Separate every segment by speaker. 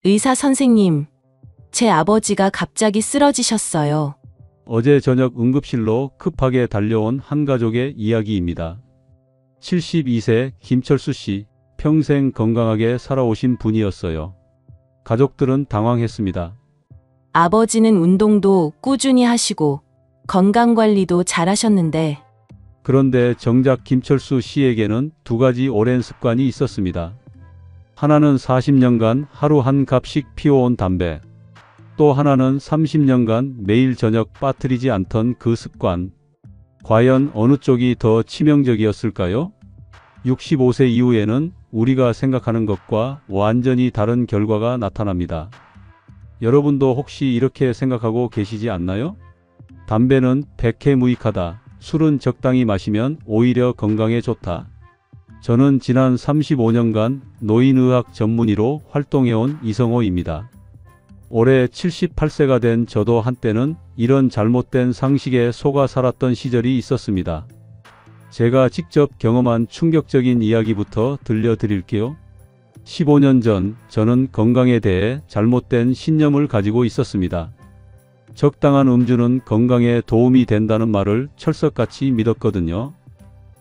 Speaker 1: 의사 선생님, 제 아버지가 갑자기 쓰러지셨어요.
Speaker 2: 어제 저녁 응급실로 급하게 달려온 한 가족의 이야기입니다. 72세 김철수 씨, 평생 건강하게 살아오신 분이었어요. 가족들은 당황했습니다.
Speaker 1: 아버지는 운동도 꾸준히 하시고 건강관리도 잘하셨는데
Speaker 2: 그런데 정작 김철수 씨에게는 두 가지 오랜 습관이 있었습니다. 하나는 40년간 하루 한 갑씩 피워온 담배, 또 하나는 30년간 매일 저녁 빠뜨리지 않던 그 습관. 과연 어느 쪽이 더 치명적이었을까요? 65세 이후에는 우리가 생각하는 것과 완전히 다른 결과가 나타납니다. 여러분도 혹시 이렇게 생각하고 계시지 않나요? 담배는 백해무익하다. 술은 적당히 마시면 오히려 건강에 좋다. 저는 지난 35년간 노인의학 전문의로 활동해온 이성호입니다. 올해 78세가 된 저도 한때는 이런 잘못된 상식에 속아 살았던 시절이 있었습니다. 제가 직접 경험한 충격적인 이야기부터 들려드릴게요. 15년 전 저는 건강에 대해 잘못된 신념을 가지고 있었습니다. 적당한 음주는 건강에 도움이 된다는 말을 철석같이 믿었거든요.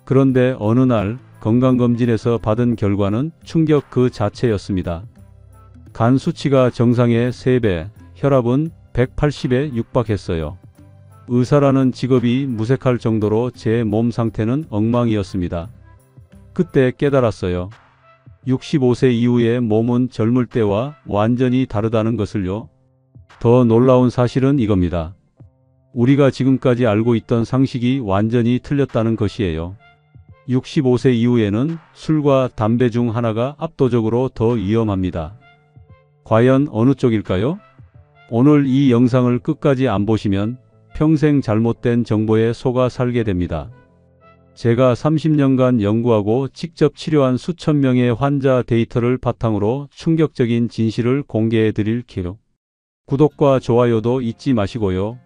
Speaker 2: 그런데 어느 날 건강검진에서 받은 결과는 충격 그 자체였습니다. 간 수치가 정상의 3배, 혈압은 180에 육박했어요. 의사라는 직업이 무색할 정도로 제 몸 상태는 엉망이었습니다. 그때 깨달았어요. 65세 이후의 몸은 젊을 때와 완전히 다르다는 것을요. 더 놀라운 사실은 이겁니다. 우리가 지금까지 알고 있던 상식이 완전히 틀렸다는 것이에요. 65세 이후에는 술과 담배 중 하나가 압도적으로 더 위험합니다. 과연 어느 쪽일까요? 오늘 이 영상을 끝까지 안 보시면 평생 잘못된 정보에 속아 살게 됩니다. 제가 30년간 연구하고 직접 치료한 수천 명의 환자 데이터를 바탕으로 충격적인 진실을 공개해 드릴게요. 구독과 좋아요도 잊지 마시고요.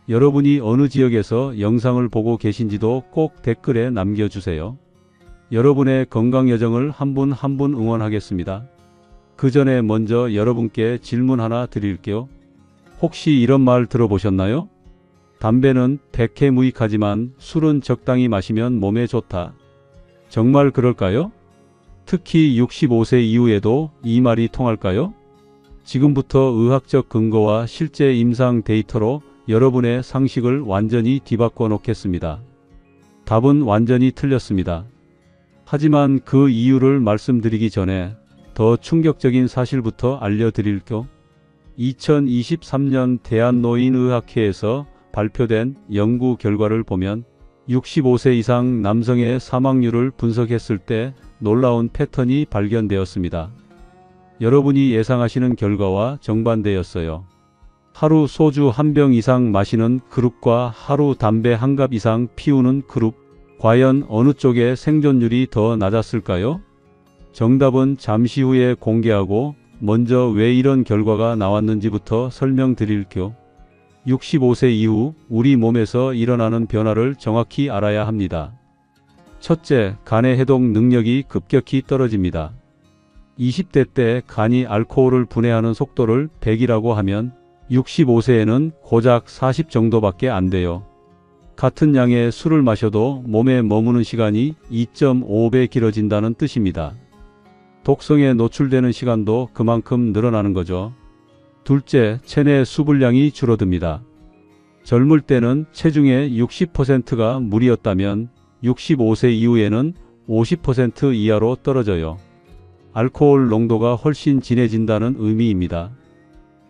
Speaker 2: 여러분이 어느 지역에서 영상을 보고 계신지도 꼭 댓글에 남겨주세요. 여러분의 건강 여정을 한 분 한 분 응원하겠습니다. 그 전에 먼저 여러분께 질문 하나 드릴게요. 혹시 이런 말 들어보셨나요? 담배는 백해무익하지만 술은 적당히 마시면 몸에 좋다. 정말 그럴까요? 특히 65세 이후에도 이 말이 통할까요? 지금부터 의학적 근거와 실제 임상 데이터로 여러분의 상식을 완전히 뒤바꿔 놓겠습니다. 답은 완전히 틀렸습니다. 하지만 그 이유를 말씀드리기 전에 더 충격적인 사실부터 알려드릴게요. 2023년 대한노인의학회에서 발표된 연구 결과를 보면 65세 이상 남성의 사망률을 분석했을 때 놀라운 패턴이 발견되었습니다. 여러분이 예상하시는 결과와 정반대였어요. 하루 소주 한 병 이상 마시는 그룹과 하루 담배 한 갑 이상 피우는 그룹, 과연 어느 쪽의 생존율이 더 낮았을까요? 정답은 잠시 후에 공개하고 먼저 왜 이런 결과가 나왔는지부터 설명드릴게요. 65세 이후 우리 몸에서 일어나는 변화를 정확히 알아야 합니다. 첫째, 간의 해독 능력이 급격히 떨어집니다. 20대 때 간이 알코올을 분해하는 속도를 100이라고 하면 65세에는 고작 40 정도밖에 안 돼요. 같은 양의 술을 마셔도 몸에 머무는 시간이 2.5배 길어진다는 뜻입니다. 독성에 노출되는 시간도 그만큼 늘어나는 거죠. 둘째, 체내 수분량이 줄어듭니다. 젊을 때는 체중의 60%가 물이었다면 65세 이후에는 50% 이하로 떨어져요. 알코올 농도가 훨씬 진해진다는 의미입니다.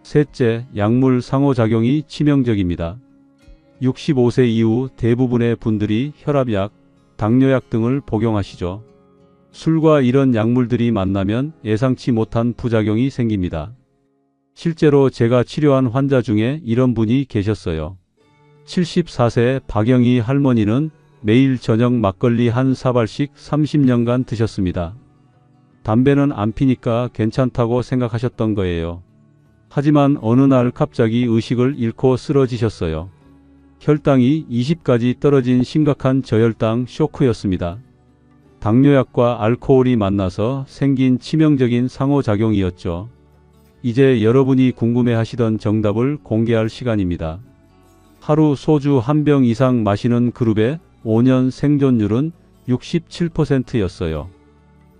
Speaker 2: 셋째, 약물 상호작용이 치명적입니다. 65세 이후 대부분의 분들이 혈압약, 당뇨약 등을 복용하시죠. 술과 이런 약물들이 만나면 예상치 못한 부작용이 생깁니다. 실제로 제가 치료한 환자 중에 이런 분이 계셨어요. 74세 박영희 할머니는 매일 저녁 막걸리 한 사발씩 30년간 드셨습니다. 담배는 안 피니까 괜찮다고 생각하셨던 거예요. 하지만 어느 날 갑자기 의식을 잃고 쓰러지셨어요. 혈당이 20까지 떨어진 심각한 저혈당 쇼크였습니다. 당뇨약과 알코올이 만나서 생긴 치명적인 상호작용이었죠. 이제 여러분이 궁금해하시던 정답을 공개할 시간입니다. 하루 소주 한 병 이상 마시는 그룹의 5년 생존율은 67%였어요.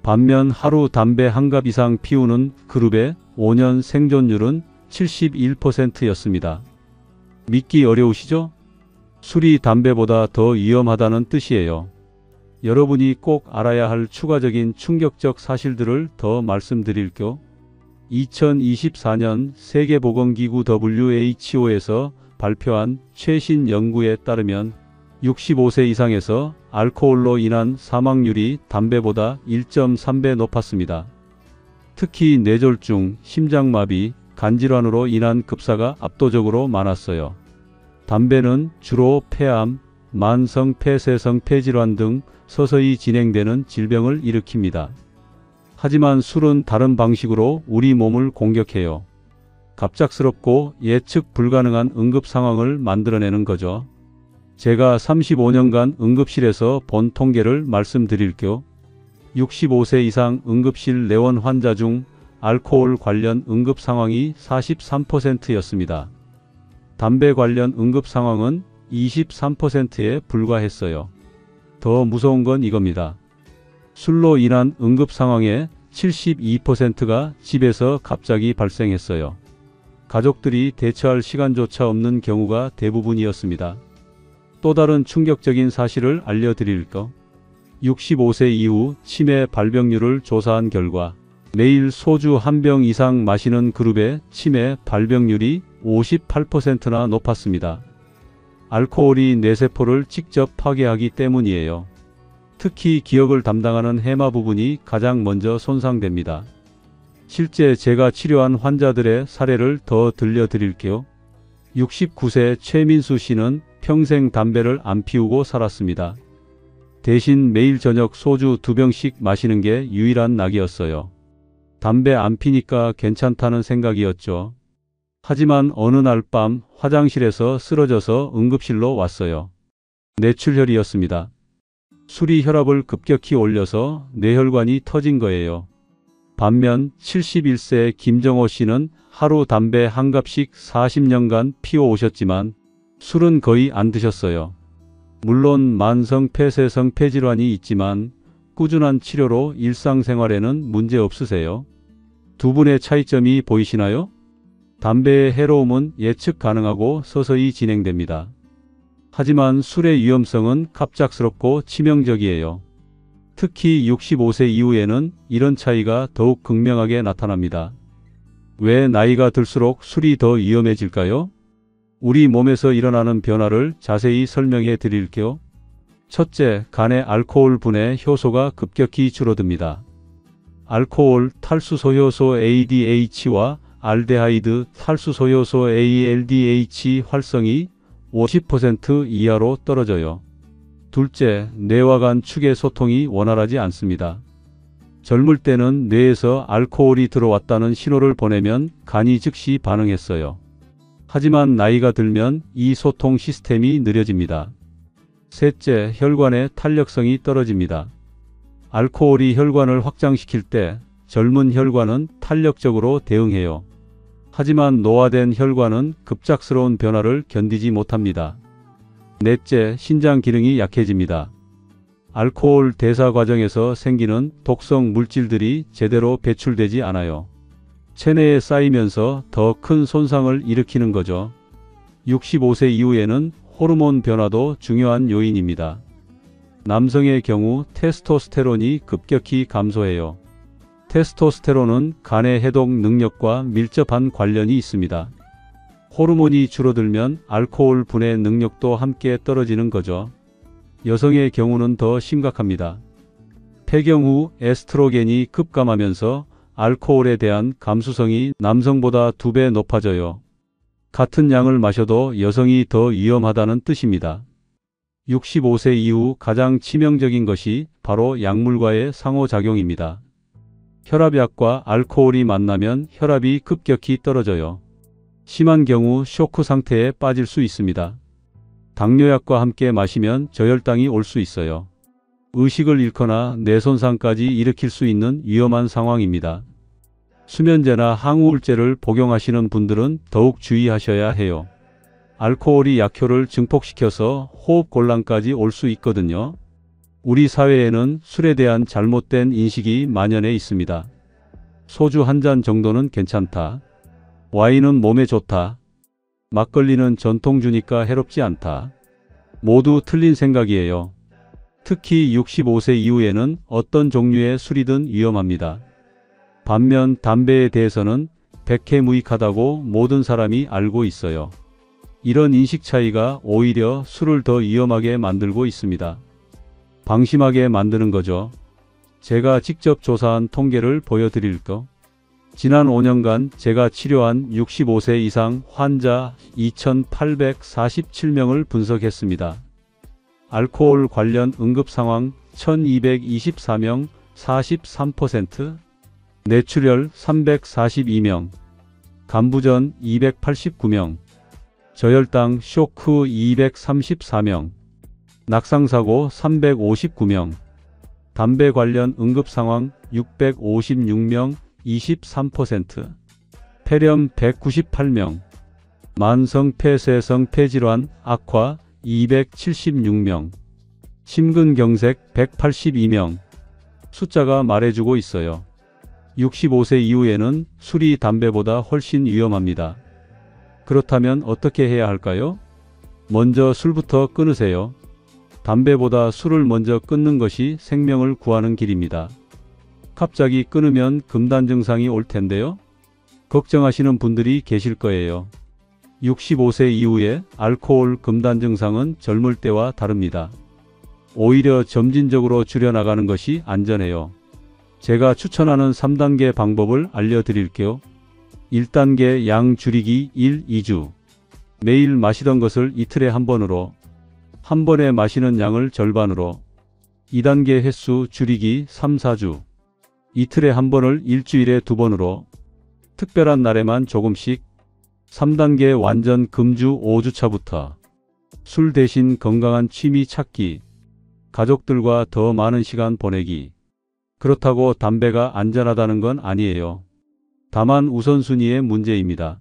Speaker 2: 반면 하루 담배 한 갑 이상 피우는 그룹의 5년 생존율은 71%였습니다. 믿기 어려우시죠? 술이 담배보다 더 위험하다는 뜻이에요. 여러분이 꼭 알아야 할 추가적인 충격적 사실들을 더 말씀드릴게요. 2024년 세계보건기구 WHO에서 발표한 최신 연구에 따르면 65세 이상에서 알코올로 인한 사망률이 담배보다 1.3배 높았습니다. 특히 뇌졸중, 심장마비, 간질환으로 인한 급사가 압도적으로 많았어요. 담배는 주로 폐암, 만성 폐쇄성 폐질환 등 서서히 진행되는 질병을 일으킵니다. 하지만 술은 다른 방식으로 우리 몸을 공격해요. 갑작스럽고 예측 불가능한 응급 상황을 만들어내는 거죠. 제가 35년간 응급실에서 본 통계를 말씀드릴게요. 65세 이상 응급실 내원 환자 중 알코올 관련 응급 상황이 43%였습니다. 담배 관련 응급 상황은 23%에 불과했어요. 더 무서운 건 이겁니다. 술로 인한 응급 상황의 72%가 집에서 갑자기 발생했어요. 가족들이 대처할 시간조차 없는 경우가 대부분이었습니다. 또 다른 충격적인 사실을 알려드릴까? 65세 이후 치매 발병률을 조사한 결과 매일 소주 한 병 이상 마시는 그룹의 치매 발병률이 58%나 높았습니다. 알코올이 뇌세포를 직접 파괴하기 때문이에요. 특히 기억을 담당하는 해마 부분이 가장 먼저 손상됩니다. 실제 제가 치료한 환자들의 사례를 더 들려드릴게요. 69세 최민수 씨는 평생 담배를 안 피우고 살았습니다. 대신 매일 저녁 소주 2병씩 마시는 게 유일한 낙이었어요. 담배 안 피니까 괜찮다는 생각이었죠. 하지만 어느 날 밤 화장실에서 쓰러져서 응급실로 왔어요. 뇌출혈이었습니다. 술이 혈압을 급격히 올려서 뇌혈관이 터진 거예요. 반면 71세 김정호 씨는 하루 담배 한 갑씩 40년간 피워오셨지만 술은 거의 안 드셨어요. 물론 만성 폐쇄성 폐질환이 있지만 꾸준한 치료로 일상생활에는 문제 없으세요. 두 분의 차이점이 보이시나요? 담배의 해로움은 예측 가능하고 서서히 진행됩니다. 하지만 술의 위험성은 갑작스럽고 치명적이에요. 특히 65세 이후에는 이런 차이가 더욱 극명하게 나타납니다. 왜 나이가 들수록 술이 더 위험해질까요? 우리 몸에서 일어나는 변화를 자세히 설명해 드릴게요. 첫째, 간의 알코올 분해 효소가 급격히 줄어듭니다. 알코올 탈수소효소 ADH와 알데하이드 탈수소효소 ALDH 활성이 50% 이하로 떨어져요. 둘째, 뇌와 간 축의 소통이 원활하지 않습니다. 젊을 때는 뇌에서 알코올이 들어왔다는 신호를 보내면 간이 즉시 반응했어요. 하지만 나이가 들면 이 소통 시스템이 느려집니다. 셋째, 혈관의 탄력성이 떨어집니다. 알코올이 혈관을 확장시킬 때 젊은 혈관은 탄력적으로 대응해요. 하지만 노화된 혈관은 급작스러운 변화를 견디지 못합니다. 넷째, 신장 기능이 약해집니다. 알코올 대사 과정에서 생기는 독성 물질들이 제대로 배출되지 않아요. 체내에 쌓이면서 더 큰 손상을 일으키는 거죠. 65세 이후에는 호르몬 변화도 중요한 요인입니다. 남성의 경우 테스토스테론이 급격히 감소해요. 테스토스테론은 간의 해독 능력과 밀접한 관련이 있습니다. 호르몬이 줄어들면 알코올 분해 능력도 함께 떨어지는 거죠. 여성의 경우는 더 심각합니다. 폐경 후 에스트로겐이 급감하면서 알코올에 대한 감수성이 남성보다 2배 높아져요. 같은 양을 마셔도 여성이 더 위험하다는 뜻입니다. 65세 이후 가장 치명적인 것이 바로 약물과의 상호작용입니다. 혈압약과 알코올이 만나면 혈압이 급격히 떨어져요. 심한 경우 쇼크 상태에 빠질 수 있습니다. 당뇨약과 함께 마시면 저혈당이 올 수 있어요. 의식을 잃거나 뇌 손상까지 일으킬 수 있는 위험한 상황입니다. 수면제나 항우울제를 복용하시는 분들은 더욱 주의하셔야 해요. 알코올이 약효를 증폭시켜서 호흡곤란까지 올 수 있거든요. 우리 사회에는 술에 대한 잘못된 인식이 만연해 있습니다. 소주 한 잔 정도는 괜찮다. 와인은 몸에 좋다. 막걸리는 전통주니까 해롭지 않다. 모두 틀린 생각이에요. 특히 65세 이후에는 어떤 종류의 술이든 위험합니다. 반면 담배에 대해서는 백해무익하다고 모든 사람이 알고 있어요. 이런 인식 차이가 오히려 술을 더 위험하게 만들고 있습니다. 방심하게 만드는 거죠. 제가 직접 조사한 통계를 보여드릴까? 지난 5년간 제가 치료한 65세 이상 환자 2,847명을 분석했습니다. 알코올 관련 응급 상황 1,224명 43%, 뇌출혈 342명, 간부전 289명, 저혈당 쇼크 234명, 낙상사고 359명, 담배 관련 응급 상황 656명 23%, 폐렴 198명, 만성 폐쇄성 폐질환 악화 276명, 심근경색 182명. 숫자가 말해주고 있어요. 65세 이후에는 술이 담배보다 훨씬 위험합니다. 그렇다면 어떻게 해야 할까요? 먼저 술부터 끊으세요. 담배보다 술을 먼저 끊는 것이 생명을 구하는 길입니다. 갑자기 끊으면 금단 증상이 올 텐데요. 걱정하시는 분들이 계실 거예요. 65세 이후에 알코올 금단 증상은 젊을 때와 다릅니다. 오히려 점진적으로 줄여나가는 것이 안전해요. 제가 추천하는 3단계 방법을 알려드릴게요. 1단계 양 줄이기 1, 2주. 매일 마시던 것을 이틀에 한 번으로, 한 번에 마시는 양을 절반으로. 2단계 횟수 줄이기 3, 4주. 이틀에 한 번을 일주일에 2번으로. 특별한 날에만 조금씩. 3단계 완전 금주 5주차부터. 술 대신 건강한 취미 찾기. 가족들과 더 많은 시간 보내기. 그렇다고 담배가 안전하다는 건 아니에요. 다만 우선순위의 문제입니다.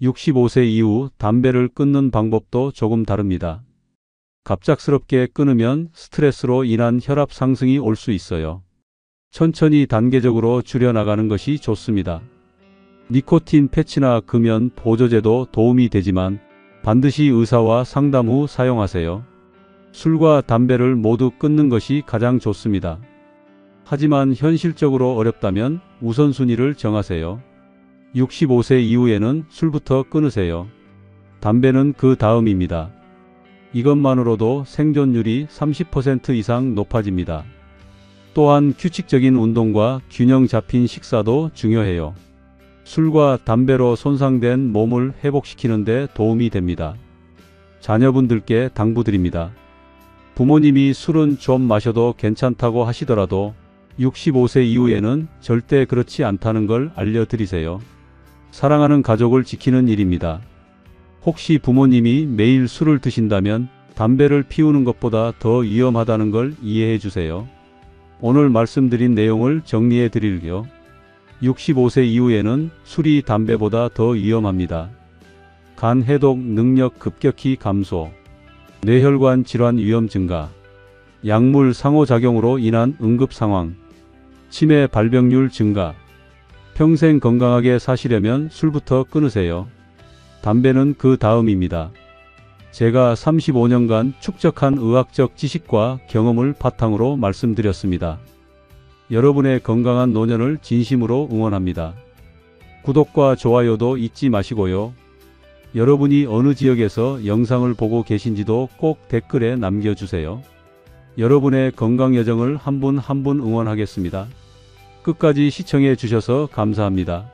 Speaker 2: 65세 이후 담배를 끊는 방법도 조금 다릅니다. 갑작스럽게 끊으면 스트레스로 인한 혈압 상승이 올 수 있어요. 천천히 단계적으로 줄여나가는 것이 좋습니다. 니코틴 패치나 금연 보조제도 도움이 되지만 반드시 의사와 상담 후 사용하세요. 술과 담배를 모두 끊는 것이 가장 좋습니다. 하지만 현실적으로 어렵다면 우선순위를 정하세요. 65세 이후에는 술부터 끊으세요. 담배는 그 다음입니다. 이것만으로도 생존율이 30% 이상 높아집니다. 또한 규칙적인 운동과 균형 잡힌 식사도 중요해요. 술과 담배로 손상된 몸을 회복시키는 데 도움이 됩니다. 자녀분들께 당부드립니다. 부모님이 술은 좀 마셔도 괜찮다고 하시더라도 65세 이후에는 절대 그렇지 않다는 걸 알려드리세요. 사랑하는 가족을 지키는 일입니다. 혹시 부모님이 매일 술을 드신다면 담배를 피우는 것보다 더 위험하다는 걸 이해해 주세요. 오늘 말씀드린 내용을 정리해 드릴게요. 65세 이후에는 술이 담배보다 더 위험합니다. 간 해독 능력 급격히 감소, 뇌혈관 질환 위험 증가, 약물 상호작용으로 인한 응급 상황, 치매 발병률 증가. 평생 건강하게 사시려면 술부터 끊으세요. 담배는 그 다음입니다. 제가 35년간 축적한 의학적 지식과 경험을 바탕으로 말씀드렸습니다. 여러분의 건강한 노년을 진심으로 응원합니다. 구독과 좋아요도 잊지 마시고요. 여러분이 어느 지역에서 영상을 보고 계신지도 꼭 댓글에 남겨주세요. 여러분의 건강 여정을 한 분 한 분 응원하겠습니다. 끝까지 시청해 주셔서 감사합니다.